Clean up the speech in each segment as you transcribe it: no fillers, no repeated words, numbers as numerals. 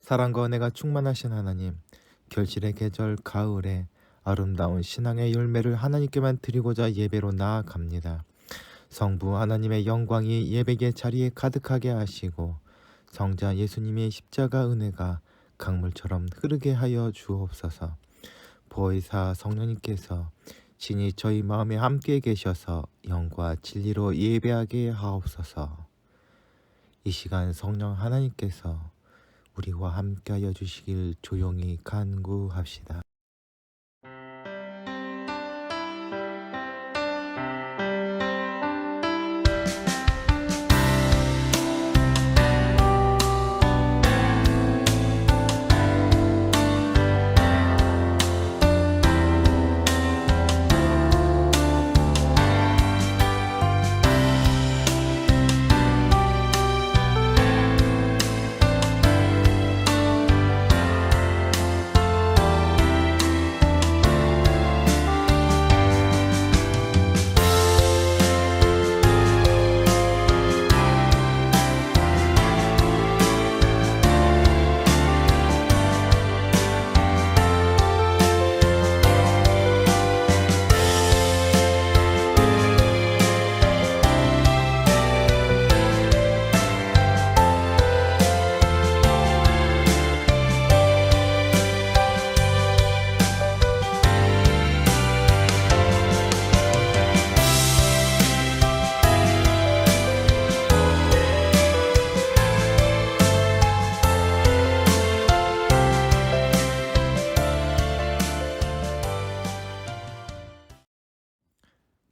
사랑과 은혜가 충만하신 하나님, 결실의 계절 가을에 아름다운 신앙의 열매를 하나님께만 드리고자 예배로 나아갑니다. 성부 하나님의 영광이 예배의 자리에 가득하게 하시고 성자 예수님의 십자가 은혜가 강물처럼 흐르게 하여 주옵소서. 보혜사 성령님께서 신이 저희 마음에 함께 계셔서 영과 진리로 예배하게 하옵소서. 이 시간 성령 하나님께서 우리와 함께하여 주시길 조용히 간구합시다.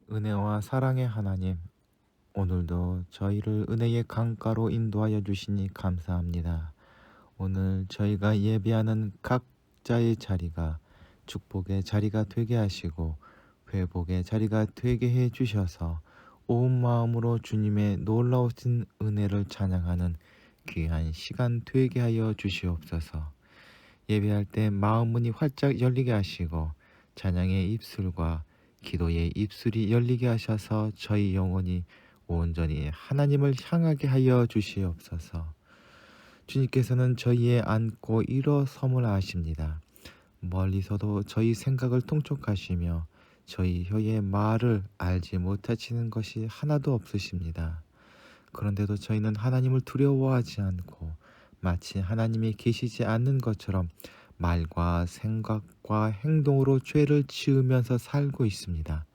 은혜와 사랑의 하나님, 오늘도 저희를 은혜의 강가로 인도하여 주시니 감사합니다. 오늘 저희가 예배하는 각자의 자리가 축복의 자리가 되게 하시고 회복의 자리가 되게 해 주셔서 온 마음으로 주님의 놀라우신 은혜를 찬양하는 귀한 시간 되게 하여 주시옵소서. 예배할 때 마음 문이 활짝 열리게 하시고 찬양의 입술과 기도의 입술이 열리게 하셔서 저희 영혼이 온전히 하나님을 향하게 하여 주시옵소서. 주님께서는 저희의 안고 일어섬을 아십니다. 멀리서도 저희 생각을 통촉하시며 저희 혀의 말을 알지 못하시는 것이 하나도 없으십니다. 그런데도 저희는 하나님을 두려워하지 않고 마치 하나님이 계시지 않는 것처럼 말과 생각과 행동으로 죄를 지으면서 살고 있습니다.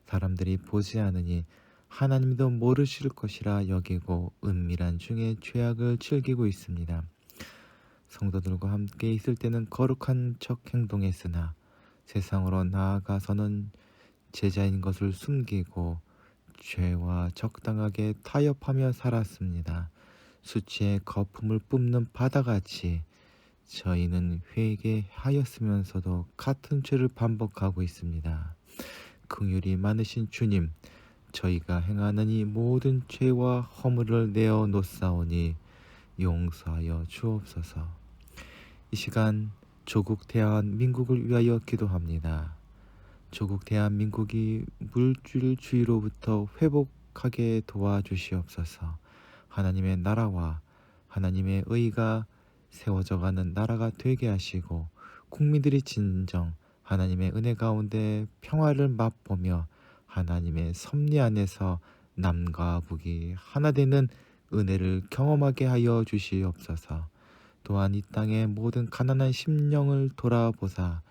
사람들이 보지 않으니 하나님도 모르실 것이라 여기고 은밀한 중에 죄악을 즐기고 있습니다. 성도들과 함께 있을 때는 거룩한 척 행동했으나 세상으로 나아가서는 제자인 것을 숨기고 죄와 적당하게 타협하며 살았습니다. 수치의 거품을 뿜는 바다같이 저희는 회개하였으면서도 같은 죄를 반복하고 있습니다. 긍휼이 많으신 주님, 저희가 행하는 이 모든 죄와 허물을 내어 놓사오니 용서하여 주옵소서. 이 시간 조국 대한민국을 위하여 기도합니다. 조국 대한민국이 물질주의로부터 회복하게 도와주시옵소서. 하나님의 나라와 하나님의 의가 세워져가는 나라가 되게 하시고 국민들이 진정 하나님의 은혜 가운데 평화를 맛보며 하나님의 섭리 안에서 남과 북이 하나 되는 은혜를 경험하게 하여 주시옵소서. 또한 이 땅의 모든 가난한 심령을 돌아보사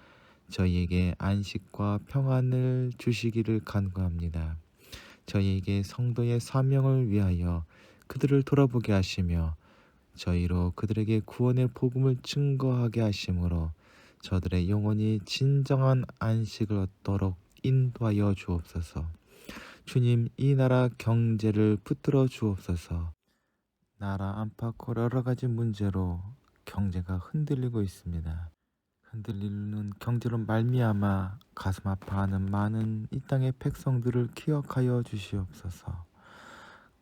저희에게 안식과 평안을 주시기를 간구합니다. 저희에게 성도의 사명을 위하여 그들을 돌아보게 하시며 저희로 그들에게 구원의 복음을 증거하게 하심으로 저들의 영혼이 진정한 안식을 얻도록 인도하여 주옵소서. 주님, 이 나라 경제를 붙들어 주옵소서. 나라 안팎으로 여러 가지 문제로 경제가 흔들리고 있습니다. 흔들리는 경제로 말미암아 가슴 아파하는 많은 이 땅의 백성들을 기억하여 주시옵소서.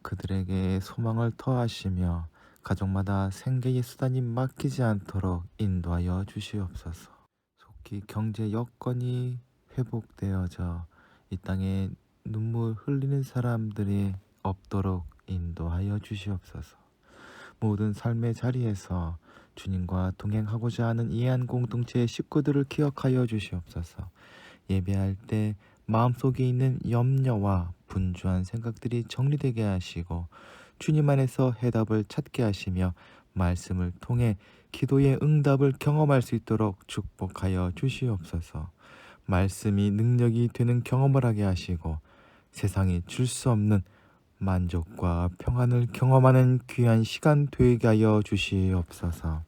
그들에게 소망을 더하시며 가족마다 생계의 수단이 막히지 않도록 인도하여 주시옵소서. 속히 경제 여건이 회복되어져 이 땅에 눈물 흘리는 사람들이 없도록 인도하여 주시옵소서. 모든 삶의 자리에서 주님과 동행하고자 하는 이해한 공동체의 식구들을 기억하여 주시옵소서. 예배할 때 마음속에 있는 염려와 분주한 생각들이 정리되게 하시고 주님 안에서 해답을 찾게 하시며 말씀을 통해 기도의 응답을 경험할 수 있도록 축복하여 주시옵소서. 말씀이 능력이 되는 경험을 하게 하시고 세상이 줄 수 없는 만족과 평안을 경험하는 귀한 시간 되게 하여 주시옵소서.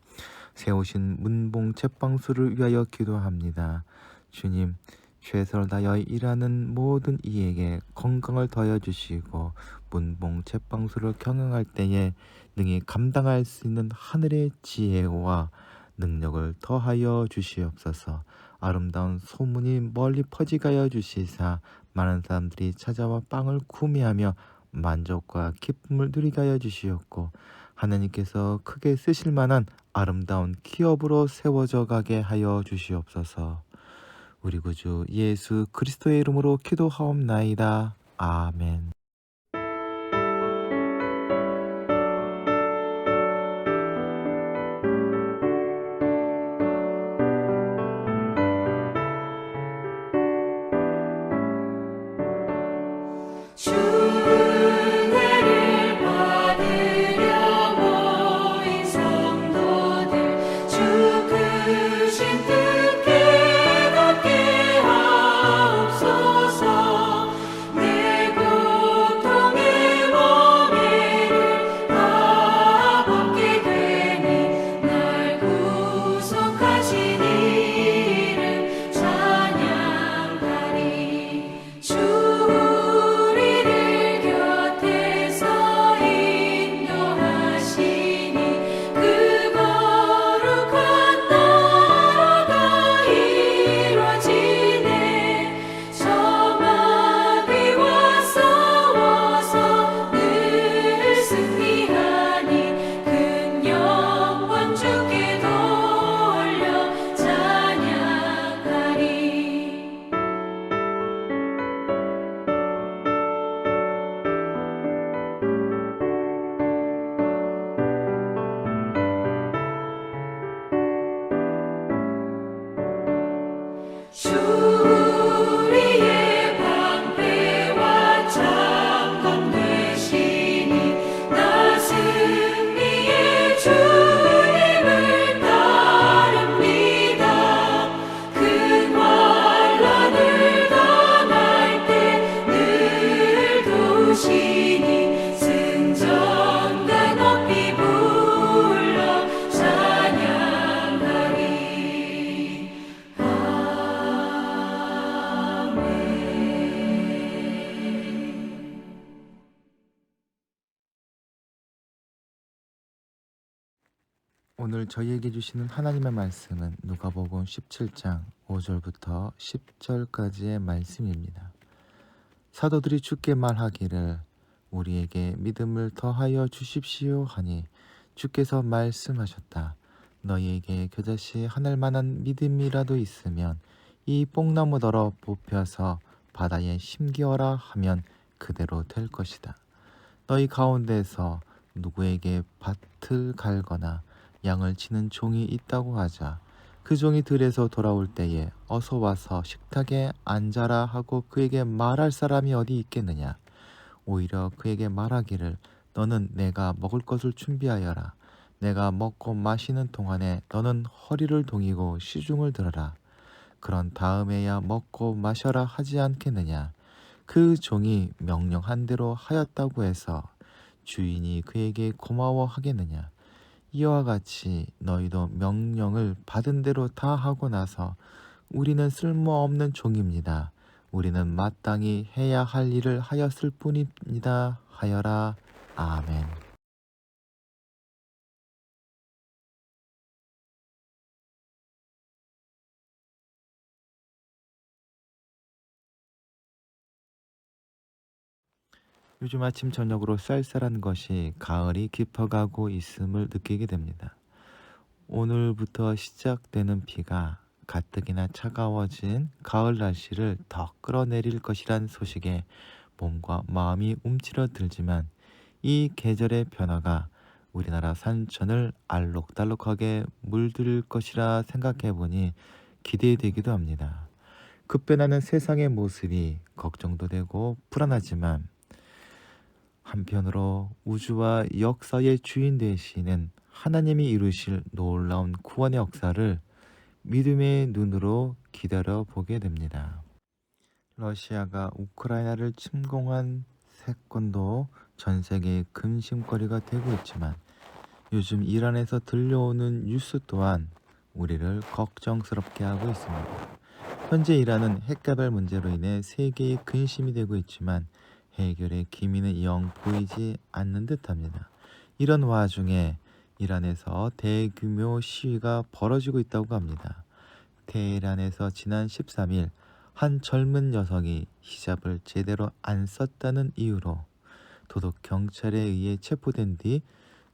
세우신 문봉 책방수를 위하여 기도합니다. 주님, 최선을 다하여 일하는 모든 이에게 건강을 더하여 주시고 문봉 책방수를 경영할 때에 능히 감당할 수 있는 하늘의 지혜와 능력을 더하여 주시옵소서. 아름다운 소문이 멀리 퍼지게 하여 주시사 많은 사람들이 찾아와 빵을 구매하며 만족과 기쁨을 누리게 하여 주시옵고 하나님께서 크게 쓰실 만한 아름다운 기업으로 세워져 가게 하여 주시옵소서. 우리 구주 예수 그리스도의 이름으로 기도하옵나이다. 아멘. 주 은혜를 받으려 모인 성도들 주 크신 뜻 깨닫게 하옵소서. 내 고통의 멍에를 다 벗게 되니 날 구속하신 이름 찬양하리. 주 우리를 곁에서 인도하시니 그 거룩한 나라가 이루어지네. 저마귀와 싸워서 늘 승리하니 큰 영광 주께 돌려 찬양하리. 주 우리의 방패와 장검 되시니 나 승리의 주님을 따릅니다. 큰 환난을 당할 때 늘 도우시니 승전가 높이 불러 찬양하리. 오늘 저희에게 주시는 하나님의 말씀은 누가복음 17장 5절부터 10절까지의 말씀입니다. 사도들이 주께 말하기를 우리에게 믿음을 더하여 주십시오 하니 주께서 말씀하셨다. 너희에게 겨자씨 하늘 만한 믿음이라도 있으면 이 뽕나무더러 뽑혀서 바다에 심기어라 하면 그대로 될 것이다. 너희 가운데서 누구에게 밭을 갈거나 양을 치는 종이 있다고 하자 그 종이 들에서 돌아올 때에 어서 와서 식탁에 앉아라 하고 그에게 말할 사람이 어디 있겠느냐. 오히려 그에게 말하기를 너는 내가 먹을 것을 준비하여라. 내가 먹고 마시는 동안에 너는 허리를 동이고 시중을 들어라. 그런 다음에야 먹고 마셔라 하지 않겠느냐. 그 종이 명령한 대로 하였다고 해서 주인이 그에게 고마워하겠느냐. 이와 같이 너희도 명령을 받은 대로 다 하고 나서 우리는 쓸모없는 종입니다. 우리는 마땅히 해야 할 일을 하였을 뿐입니다. 하여라. 아멘. 요즘 아침 저녁으로 쌀쌀한 것이 가을이 깊어가고 있음을 느끼게 됩니다. 오늘부터 시작되는 비가 가뜩이나 차가워진 가을 날씨를 더 끌어내릴 것이란 소식에 몸과 마음이 움츠러들지만 이 계절의 변화가 우리나라 산천을 알록달록하게 물들 것이라 생각해보니 기대되기도 합니다. 급변하는 세상의 모습이 걱정도 되고 불안하지만 한편으로 우주와 역사의 주인 되시는 하나님이 이루실 놀라운 구원의 역사를 믿음의 눈으로 기다려 보게 됩니다. 러시아가 우크라이나를 침공한 사건도 전 세계의 근심거리가 되고 있지만 요즘 이란에서 들려오는 뉴스 또한 우리를 걱정스럽게 하고 있습니다. 현재 이란은 핵개발 문제로 인해 세계의 근심이 되고 있지만 해결의 기미는 영 보이지 않는 듯합니다. 이런 와중에 이란에서 대규모 시위가 벌어지고 있다고 합니다. 테헤란에서 지난 13일 한 젊은 여성이 히잡을 제대로 안 썼다는 이유로 도덕 경찰에 의해 체포된 뒤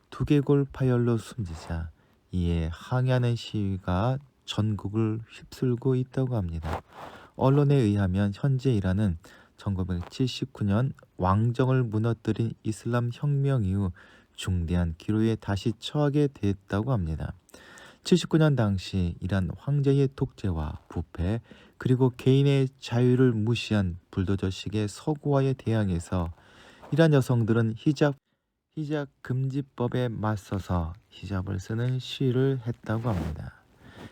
두개골 파열로 숨지자 이에 항의하는 시위가 전국을 휩쓸고 있다고 합니다. 언론에 의하면 현재 이란은 1979년 왕정을 무너뜨린 이슬람 혁명 이후 중대한 기로에 다시 처하게 됐다고 합니다. 79년 당시 이란 황제의 독재와 부패 그리고 개인의 자유를 무시한 불도저식의 서구화에 대항해서 이란 여성들은 히잡 금지법에 맞서서 히잡을 쓰는 시위를 했다고 합니다.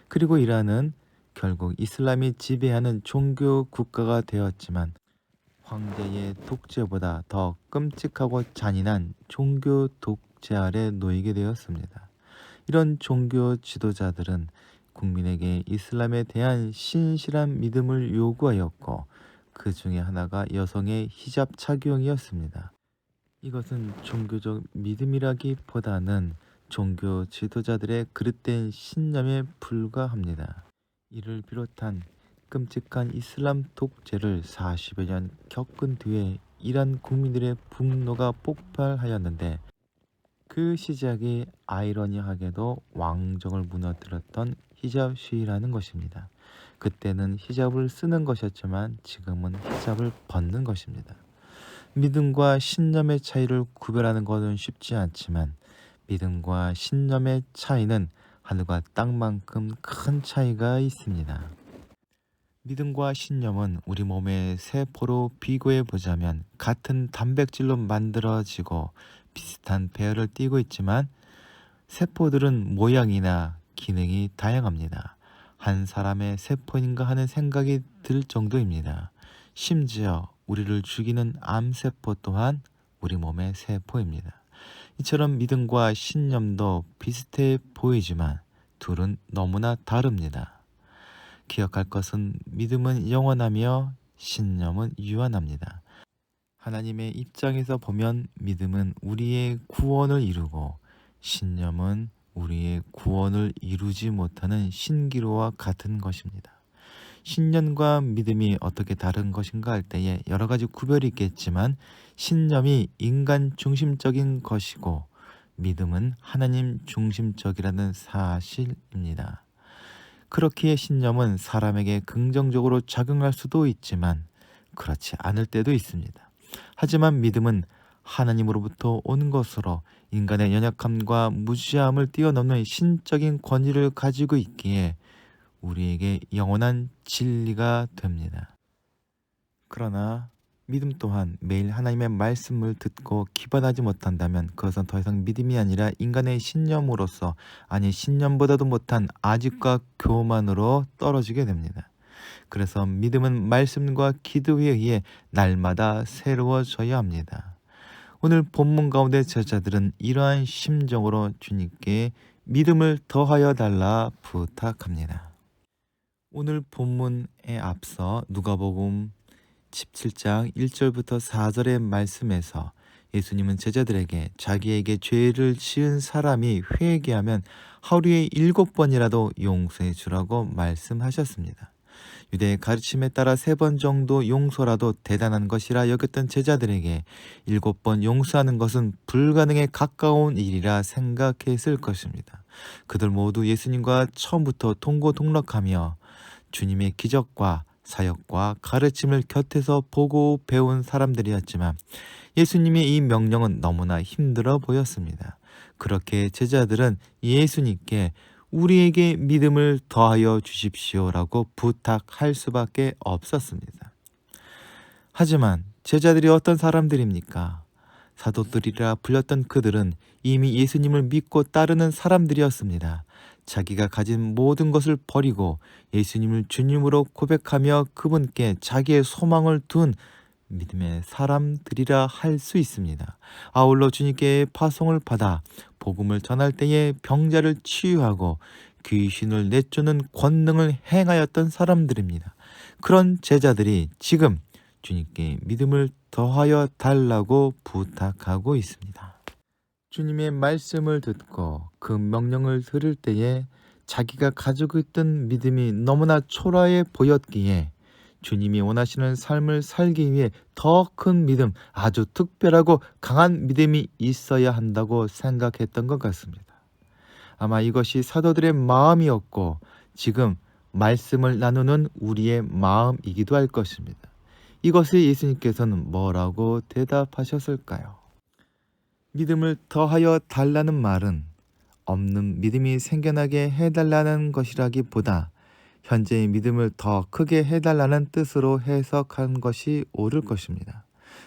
그리고 이란은 결국 이슬람이 지배하는 종교 국가가 되었지만 황제의 독재보다 더 끔찍하고 잔인한 종교 독재 아래 놓이게 되었습니다. 이런 종교 지도자들은 국민에게 이슬람에 대한 신실한 믿음을 요구하였고 그 중에 하나가 여성의 히잡 착용이었습니다. 이것은 종교적 믿음이라기보다는 종교 지도자들의 그릇된 신념에 불과합니다. 이를 비롯한 끔찍한 이슬람 독재를 40여 년 겪은 뒤에 이란 국민들의 분노가 폭발하였는데 그 시작이 아이러니하게도 왕정을 무너뜨렸던 히잡 시위라는 것입니다. 그때는 히잡을 쓰는 것이었지만 지금은 히잡을 벗는 것입니다. 믿음과 신념의 차이를 구별하는 것은 쉽지 않지만 믿음과 신념의 차이는 하늘과 땅만큼 큰 차이가 있습니다. 믿음과 신념은 우리 몸의 세포로 비교해 보자면 같은 단백질로 만들어지고 비슷한 배열을 띠고 있지만 세포들은 모양이나 기능이 다양합니다. 한 사람의 세포인가 하는 생각이 들 정도입니다. 심지어 우리를 죽이는 암세포 또한 우리 몸의 세포입니다. 이처럼 믿음과 신념도 비슷해 보이지만 둘은 너무나 다릅니다. 기억할 것은 믿음은 영원하며 신념은 유한합니다. 하나님의 입장에서 보면 믿음은 우리의 구원을 이루고 신념은 우리의 구원을 이루지 못하는 신기루와 같은 것입니다. 신념과 믿음이 어떻게 다른 것인가 할 때에 여러 가지 구별이 있겠지만 신념이 인간 중심적인 것이고 믿음은 하나님 중심적이라는 사실입니다. 그렇기에 신념은 사람에게 긍정적으로 작용할 수도 있지만 그렇지 않을 때도 있습니다. 하지만 믿음은 하나님으로부터 온 것으로 인간의 연약함과 무지함을 뛰어넘는 신적인 권위를 가지고 있기에 우리에게 영원한 진리가 됩니다. 그러나 믿음 또한 매일 하나님의 말씀을 듣고 기반하지 못한다면 그것은 더 이상 믿음이 아니라 인간의 신념으로서 아니 신념보다도 못한 아집과 교만으로 떨어지게 됩니다. 그래서 믿음은 말씀과 기도에 의해 날마다 새로워져야 합니다. 오늘 본문 가운데 제자들은 이러한 심정으로 주님께 믿음을 더하여 달라 부탁합니다. 오늘 본문에 앞서 누가복음 17장 1절부터 4절의 말씀에서 예수님은 제자들에게 자기에게 죄를 지은 사람이 회개하면 하루에 7번이라도 용서해 주라고 말씀하셨습니다. 유대의 가르침에 따라 3번 정도 용서라도 대단한 것이라 여겼던 제자들에게 7번 용서하는 것은 불가능에 가까운 일이라 생각했을 것입니다. 그들 모두 예수님과 처음부터 동고동락하며 주님의 기적과 사역과 가르침을 곁에서 보고 배운 사람들이었지만 예수님의 이 명령은 너무나 힘들어 보였습니다. 그렇게 제자들은 예수님께 우리에게 믿음을 더하여 주십시오라고 부탁할 수밖에 없었습니다. 하지만 제자들이 어떤 사람들입니까? 사도들이라 불렸던 그들은 이미 예수님을 믿고 따르는 사람들이었습니다. 자기가 가진 모든 것을 버리고 예수님을 주님으로 고백하며 그분께 자기의 소망을 둔 믿음의 사람들이라 할 수 있습니다. 아울러 주님께 파송을 받아 복음을 전할 때에 병자를 치유하고 귀신을 내쫓는 권능을 행하였던 사람들입니다. 그런 제자들이 지금 주님께 믿음을 더하여 달라고 부탁하고 있습니다. 주님의 말씀을 듣고 그 명령을 들을 때에 자기가 가지고 있던 믿음이 너무나 초라해 보였기에 주님이 원하시는 삶을 살기 위해 더 큰 믿음, 아주 특별하고 강한 믿음이 있어야 한다고 생각했던 것 같습니다. 아마 이것이 사도들의 마음이었고 지금 말씀을 나누는 우리의 마음이기도 할 것입니다. 이것에 예수님께서는 뭐라고 대답하셨을까요? 믿음을 더하여 달라는 말은 없는 믿음이 생겨나게 해달라는 것이라기보다 현재의 믿음을 더 크게 해달라는 뜻으로 해석한 것이 옳을 것입니다.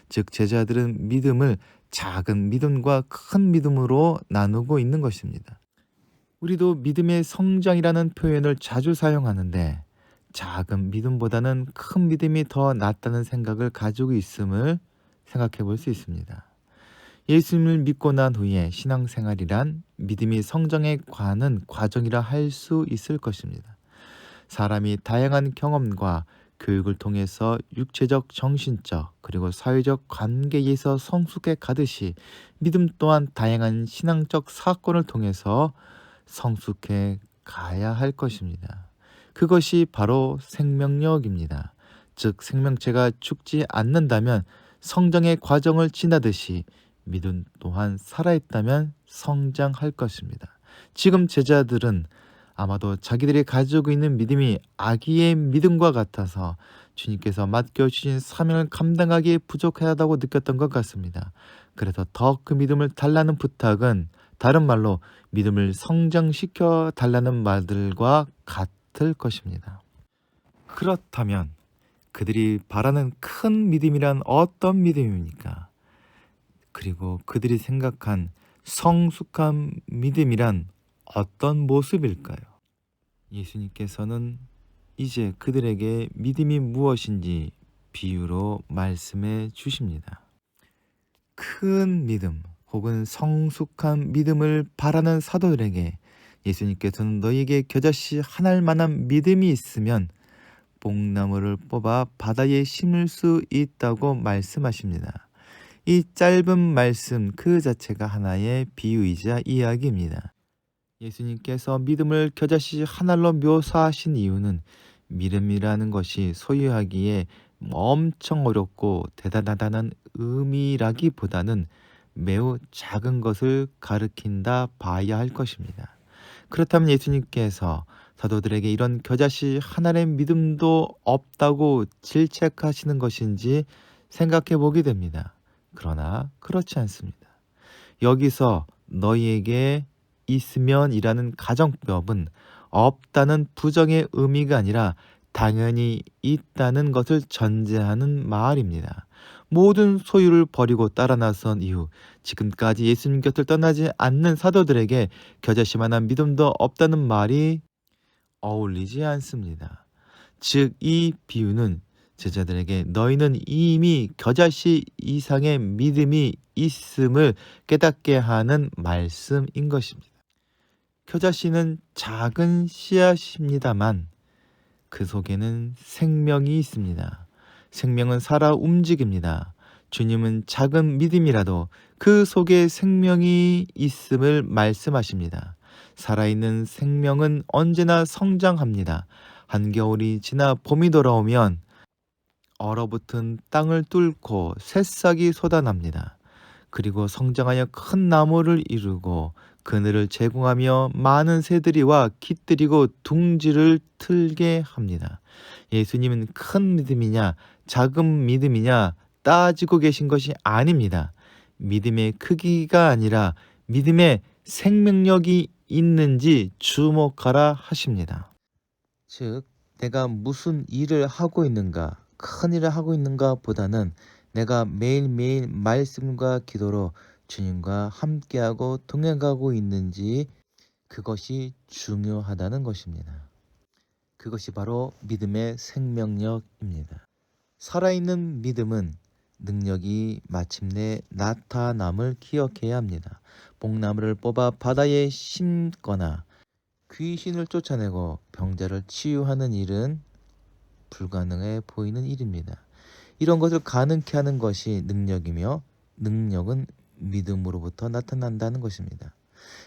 즉 제자들은 믿음을 작은 믿음과 큰 믿음으로 나누고 있는 것입니다. 우리도 믿음의 성장이라는 표현을 자주 사용하는데 작은 믿음보다는 큰 믿음이 더 낫다는 생각을 가지고 있음을 생각해 볼 수 있습니다. 예수님을 믿고 난 후에 신앙생활이란 믿음이 성장해 가는 과정이라 할 수 있을 것입니다. 사람이 다양한 경험과 교육을 통해서 육체적, 정신적, 그리고 사회적 관계에서 성숙해 가듯이 믿음 또한 다양한 신앙적 사건을 통해서 성숙해 가야 할 것입니다. 그것이 바로 생명력입니다. 즉 생명체가 죽지 않는다면 성장의 과정을 지나듯이 믿음 또한 살아있다면 성장할 것입니다. 지금 제자들은 아마도 자기들이 가지고 있는 믿음이 아기의 믿음과 같아서 주님께서 맡겨주신 사명을 감당하기에 부족하다고 느꼈던 것 같습니다. 그래서 더 그 믿음을 달라는 부탁은 다른 말로 믿음을 성장시켜 달라는 말들과 같을 것입니다. 그렇다면 그들이 바라는 큰 믿음이란 어떤 믿음입니까? 그리고 그들이 생각한 성숙한 믿음이란 어떤 모습일까요? 예수님께서는 이제 그들에게 믿음이 무엇인지 비유로 말씀해 주십니다. 큰 믿음 혹은 성숙한 믿음을 바라는 사도들에게 예수님께서는 너희에게 겨자씨 한 알만한 믿음이 있으면 뽕나무를 뽑아 바다에 심을 수 있다고 말씀하십니다. 이 짧은 말씀 그 자체가 하나의 비유이자 이야기입니다. 예수님께서 믿음을 겨자씨 한 알로 묘사하신 이유는 믿음이라는 것이 소유하기에 엄청 어렵고 대단하다는 의미라기보다는 매우 작은 것을 가리킨다 봐야 할 것입니다. 그렇다면 예수님께서 사도들에게 이런 겨자씨 한 알의 믿음도 없다고 질책하시는 것인지 생각해 보게 됩니다. 그러나 그렇지 않습니다. 여기서 너희에게 있으면이라는 가정법은 없다는 부정의 의미가 아니라 당연히 있다는 것을 전제하는 말입니다. 모든 소유를 버리고 따라 나선 이후 지금까지 예수님 곁을 떠나지 않는 사도들에게 겨자씨만한 믿음도 없다는 말이 어울리지 않습니다. 즉 이 비유는 제자들에게 너희는 이미 겨자씨 이상의 믿음이 있음을 깨닫게 하는 말씀인 것입니다. 겨자씨는 작은 씨앗입니다만 그 속에는 생명이 있습니다. 생명은 살아 움직입니다. 주님은 작은 믿음이라도 그 속에 생명이 있음을 말씀하십니다. 살아있는 생명은 언제나 성장합니다. 한겨울이 지나 봄이 돌아오면 얼어붙은 땅을 뚫고 새싹이 솟아납니다. 그리고 성장하여 큰 나무를 이루고 그늘을 제공하며 많은 새들이 와 깃들이고 둥지를 틀게 합니다. 예수님은 큰 믿음이냐 작은 믿음이냐 따지고 계신 것이 아닙니다. 믿음의 크기가 아니라 믿음의 생명력이 있는지 주목하라 하십니다. 즉, 내가 무슨 일을 하고 있는가, 큰 일을 하고 있는가 보다는 내가 매일매일 말씀과 기도로 주님과 함께하고 동행하고 있는지, 그것이 중요하다는 것입니다. 그것이 바로 믿음의 생명력입니다. 살아있는 믿음은 능력이 마침내 나타남을 기억해야 합니다. 뽕나무를 뽑아 바다에 심거나 귀신을 쫓아내고 병자를 치유하는 일은 불가능해 보이는 일입니다. 이런 것을 가능케 하는 것이 능력이며, 능력은 믿음으로부터 나타난다는 것입니다.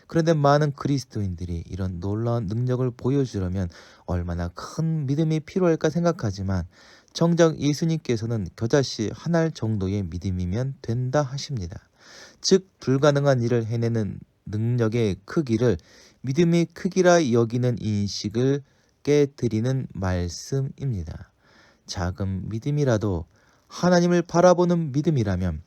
그런데 많은 그리스도인들이 이런 놀라운 능력을 보여주려면 얼마나 큰 믿음이 필요할까 생각하지만, 정작 예수님께서는 겨자씨 한 알 정도의 믿음이면 된다 하십니다. 즉, 불가능한 일을 해내는 능력의 크기를 믿음의 크기라 여기는 인식을 깨뜨리는 말씀입니다. 작은 믿음이라도 하나님을 바라보는 믿음이라면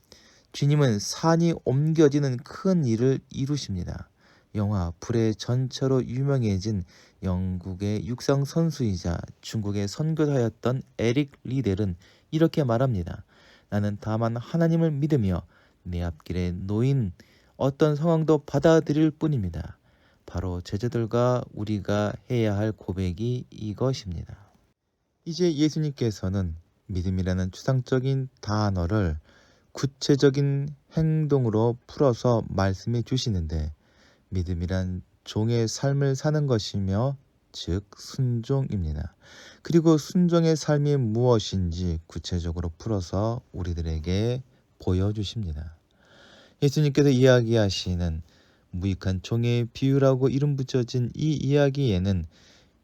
주님은 산이 옮겨지는 큰 일을 이루십니다. 영화 불의 전처로 유명해진 영국의 육상 선수이자 중국의 선교사였던 에릭 리델은 이렇게 말합니다. 나는 다만 하나님을 믿으며 내 앞길에 놓인 어떤 상황도 받아들일 뿐입니다. 바로 제자들과 우리가 해야 할 고백이 이것입니다. 이제 예수님께서는 믿음이라는 추상적인 단어를 구체적인 행동으로 풀어서 말씀해 주시는데, 믿음이란 종의 삶을 사는 것이며, 즉 순종입니다. 그리고 순종의 삶이 무엇인지 구체적으로 풀어서 우리들에게 보여주십니다. 예수님께서 이야기하시는 무익한 종의 비유라고 이름 붙여진 이 이야기에는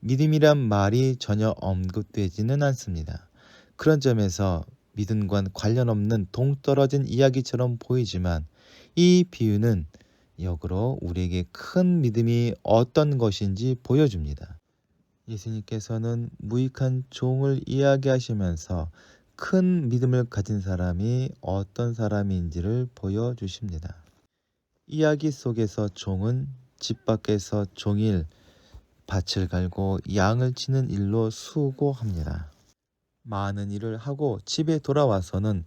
믿음이란 말이 전혀 언급되지는 않습니다. 그런 점에서 믿음과는 관련 없는 동떨어진 이야기처럼 보이지만, 이 비유는 역으로 우리에게 큰 믿음이 어떤 것인지 보여줍니다. 예수님께서는 무익한 종을 이야기하시면서 큰 믿음을 가진 사람이 어떤 사람인지를 보여주십니다. 이야기 속에서 종은 집 밖에서 종일 밭을 갈고 양을 치는 일로 수고합니다. 많은 일을 하고 집에 돌아와서는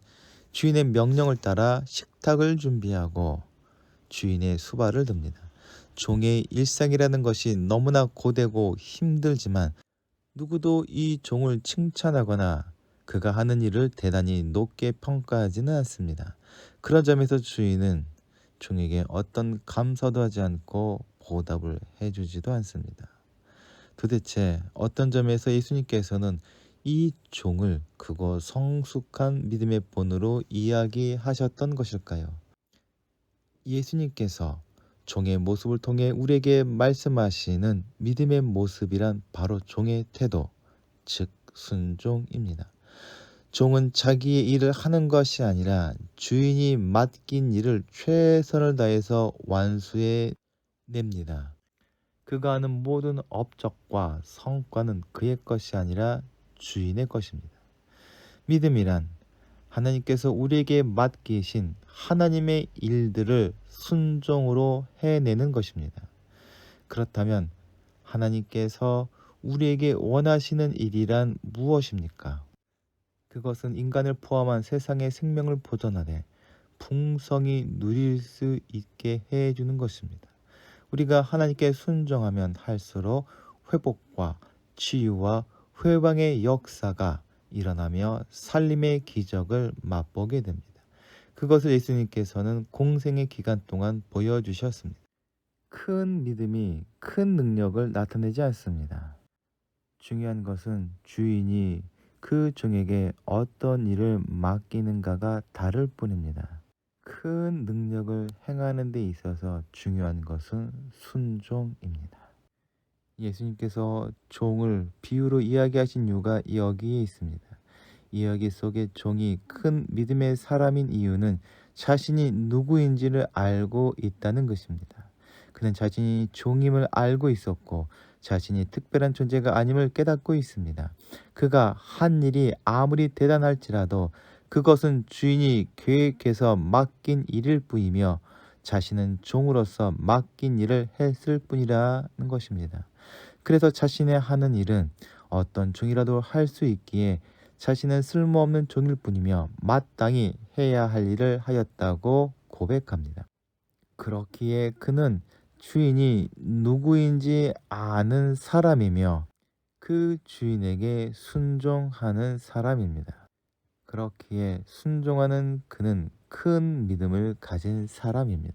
주인의 명령을 따라 식탁을 준비하고 주인의 수발을 듭니다. 종의 일상이라는 것이 너무나 고되고 힘들지만 누구도 이 종을 칭찬하거나 그가 하는 일을 대단히 높게 평가하지는 않습니다. 그런 점에서 주인은 종에게 어떤 감사도 하지 않고 보답을 해주지도 않습니다. 도대체 어떤 점에서 예수님께서는 이 종을 크고 성숙한 믿음의 본으로 이야기하셨던 것일까요? 예수님께서 종의 모습을 통해 우리에게 말씀하시는 믿음의 모습이란 바로 종의 태도, 즉 순종입니다. 종은 자기의 일을 하는 것이 아니라 주인이 맡긴 일을 최선을 다해서 완수해 냅니다. 그가 하는 모든 업적과 성과는 그의 것이 아니라 주인의 것입니다. 믿음이란 하나님께서 우리에게 맡기신 하나님의 일들을 순종으로 해내는 것입니다. 그렇다면 하나님께서 우리에게 원하시는 일이란 무엇입니까? 그것은 인간을 포함한 세상의 생명을 보존하되 풍성히 누릴 수 있게 해주는 것입니다. 우리가 하나님께 순종하면 할수록 회복과 치유와 회방의 역사가 일어나며 살림의 기적을 맛보게 됩니다. 그것을 예수님께서는 공생의 기간 동안 보여주셨습니다. 큰 믿음이 큰 능력을 나타내지 않습니다. 중요한 것은 주인이 그 종에게 어떤 일을 맡기는가가 다를 뿐입니다. 큰 능력을 행하는 데 있어서 중요한 것은 순종입니다. 예수님께서 종을 비유로 이야기하신 이유가 여기에 있습니다. 이야기 속에 종이 큰 믿음의 사람인 이유는 자신이 누구인지를 알고 있다는 것입니다. 그는 자신이 종임을 알고 있었고 자신이 특별한 존재가 아님을 깨닫고 있습니다. 그가 한 일이 아무리 대단할지라도 그것은 주인이 계획해서 맡긴 일일 뿐이며 자신은 종으로서 맡긴 일을 했을 뿐이라는 것입니다. 그래서 자신의 하는 일은 어떤 종이라도 할 수 있기에 자신은 쓸모없는 종일 뿐이며 마땅히 해야 할 일을 하였다고 고백합니다. 그렇기에 그는 주인이 누구인지 아는 사람이며 그 주인에게 순종하는 사람입니다. 그렇기에 순종하는 그는 큰 믿음을 가진 사람입니다.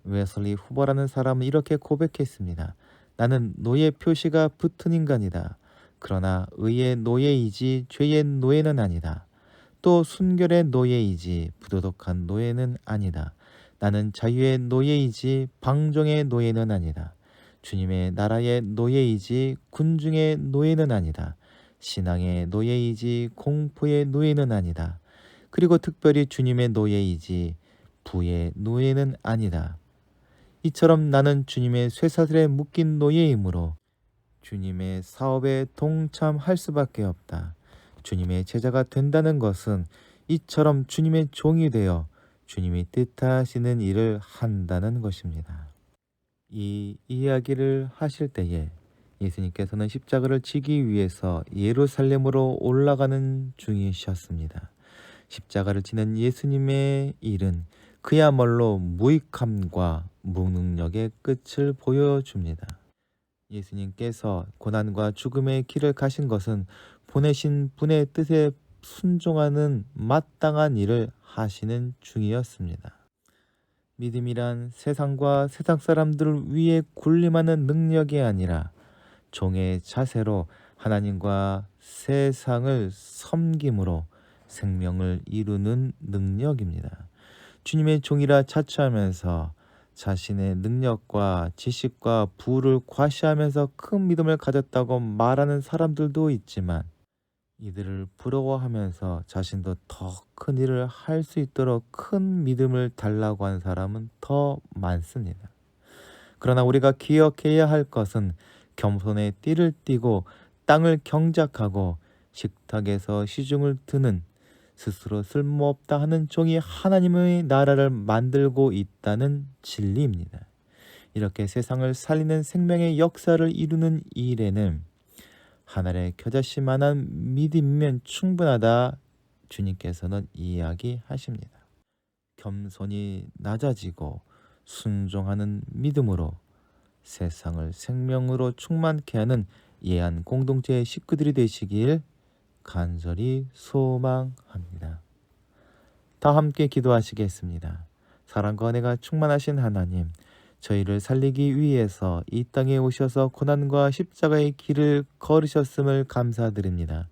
웨슬리 후보라는 사람은 이렇게 고백했습니다. 나는 노예 표시가 붙은 인간이다. 그러나 의의 노예이지 죄의 노예는 아니다. 또 순결의 노예이지 부도덕한 노예는 아니다. 나는 자유의 노예이지 방종의 노예는 아니다. 주님의 나라의 노예이지 군중의 노예는 아니다. 신앙의 노예이지 공포의 노예는 아니다. 그리고 특별히 주님의 노예이지 부의 노예는 아니다. 이처럼 나는 주님의 쇠사슬에 묶인 노예이므로 주님의 사업에 동참할 수밖에 없다. 주님의 제자가 된다는 것은 이처럼 주님의 종이 되어 주님이 뜻하시는 일을 한다는 것입니다. 이 이야기를 하실 때에 예수님께서는 십자가를 지기 위해서 예루살렘으로 올라가는 중이셨습니다. 십자가를 지는 예수님의 일은 그야말로 무익함과 무능력의 끝을 보여줍니다. 예수님께서 고난과 죽음의 길을 가신 것은 보내신 분의 뜻에 순종하는 마땅한 일을 하시는 중이었습니다. 믿음이란 세상과 세상 사람들을 위해 군림하는 능력이 아니라 종의 자세로 하나님과 세상을 섬김으로 생명을 이루는 능력입니다. 주님의 종이라 자처하면서 자신의 능력과 지식과 부를 과시하면서 큰 믿음을 가졌다고 말하는 사람들도 있지만 이들을 부러워하면서 자신도 더 큰 일을 할 수 있도록 큰 믿음을 달라고 하는 사람은 더 많습니다. 그러나 우리가 기억해야 할 것은 겸손의 띠를 띠고 땅을 경작하고 식탁에서 시중을 드는 스스로 쓸모없다 하는 종이 하나님의 나라를 만들고 있다는 진리입니다. 이렇게 세상을 살리는 생명의 역사를 이루는 일에는 하늘의 겨자씨만한 믿음이면 충분하다 주님께서는 이야기하십니다. 겸손히 낮아지고 순종하는 믿음으로 세상을 생명으로 충만케 하는 예한 공동체의 식구들이 되시길 간절히 소망합니다. 다 함께 기도하시겠습니다. 사랑과 은혜가 충만하신 하나님, 저희를 살리기 위해서 이 땅에 오셔서 고난과 십자가의 길을 걸으셨음을 감사드립니다.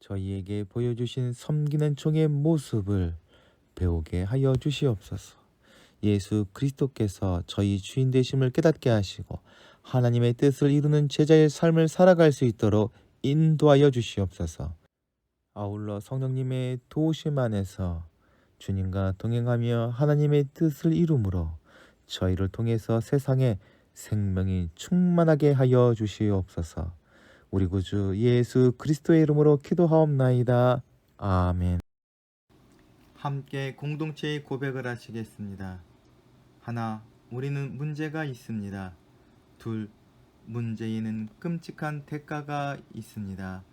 저희에게 보여주신 섬기는 종의 모습을 배우게 하여 주시옵소서. 예수 그리스도께서 저희 주인 되심을 깨닫게 하시고 하나님의 뜻을 이루는 제자의 삶을 살아갈 수 있도록 인도하여 주시옵소서. 아울러 성령님의 도우심 안에서 주님과 동행하며 하나님의 뜻을 이루므로 저희를 통해서 세상에 생명이 충만하게 하여 주시옵소서. 우리 구주 예수 그리스도의 이름으로 기도하옵나이다. 아멘. 함께 공동체의 고백을 하시겠습니다. 하나, 우리는 문제가 있습니다. 둘, 문제에는 끔찍한 대가가 있습니다.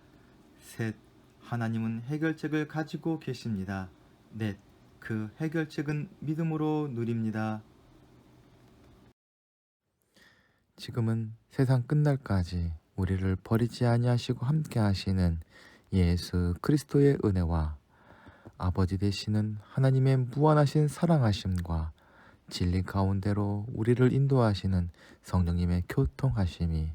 셋, 하나님은 해결책을 가지고 계십니다. 넷, 그 해결책은 믿음으로 누립니다. 지금은 세상 끝날까지 우리를 버리지 아니하시고 함께 하시는 예수 그리스도의 은혜와 아버지 되시는 하나님의 무한하신 사랑하심과 진리 가운데로 우리를 인도하시는 성령님의 교통하심이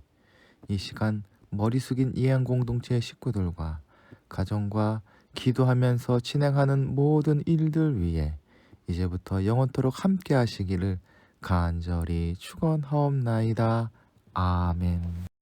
이 시간 머리 숙인 예한 공동체 식구들과 가정과 기도하면서 진행하는 모든 일들 위에 이제부터 영원토록 함께 하시기를 간절히 축원하옵나이다. 아멘.